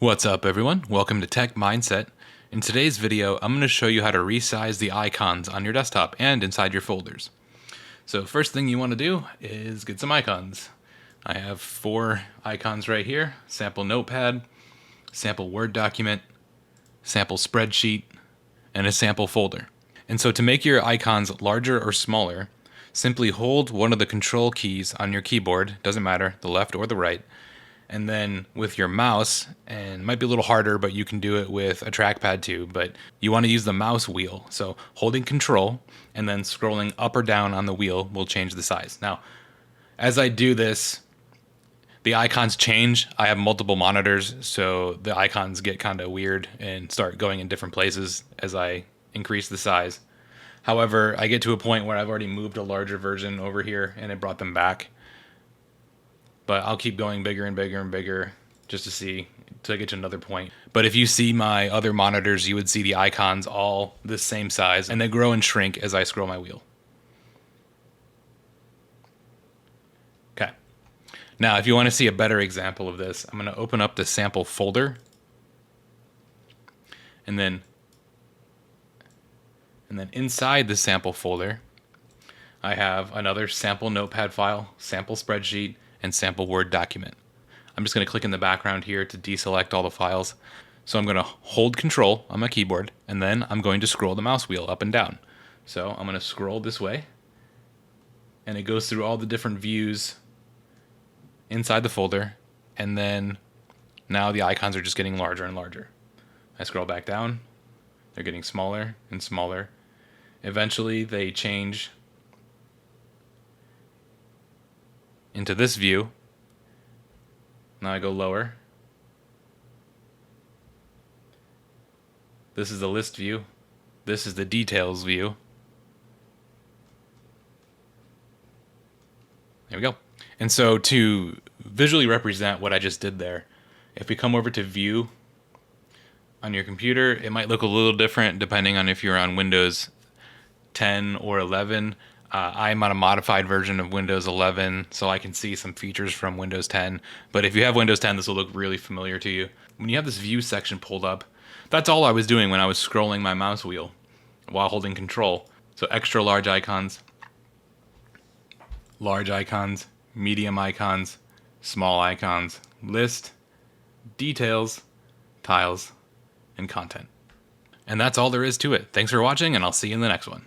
What's up everyone? Welcome to Tech Mindset. In today's video, I'm going to show you how to resize the icons on your desktop and inside your folders. So first thing you want to do is get some icons. I have 4 icons right here: sample notepad, sample Word document, sample spreadsheet, and a sample folder. And so to make your icons larger or smaller, simply hold one of the control keys on your keyboard, doesn't matter, the left or the right, and then with your mouse, and it might be a little harder, but you can do it with a trackpad too, but you want to use the mouse wheel. So holding control and then scrolling up or down on the wheel will change the size. Now, as I do this, the icons change. I have multiple monitors, so the icons get kind of weird and start going in different places as I increase the size. However, I get to a point where I've already moved a larger version over here and it brought them back. But I'll keep going bigger and bigger and bigger just to see, till I get to another point. But if you see my other monitors, you would see the icons all the same size, and they grow and shrink as I scroll my wheel. Okay. Now, if you want to see a better example of this, I'm going to open up the sample folder, and then inside the sample folder, I have another sample notepad file, sample spreadsheet, and sample Word document. I'm just going to click in the background here to deselect all the files. So I'm going to hold control on my keyboard, and then I'm going to scroll the mouse wheel up and down. So I'm going to scroll this way, and it goes through all the different views inside the folder, and then now the icons are just getting larger and larger. I scroll back down, they're getting smaller and smaller. Eventually they change into this view. Now I go lower. This is the list view. This is the details view. There we go. And so to visually represent what I just did there, if we come over to view on your computer, it might look a little different depending on if you're on Windows 10 or 11. I'm on a modified version of Windows 11, so I can see some features from Windows 10. But if you have Windows 10, this will look really familiar to you. When you have this view section pulled up, that's all I was doing when I was scrolling my mouse wheel while holding control. So extra large icons, medium icons, small icons, list, details, tiles, and content. And that's all there is to it. Thanks for watching, and I'll see you in the next one.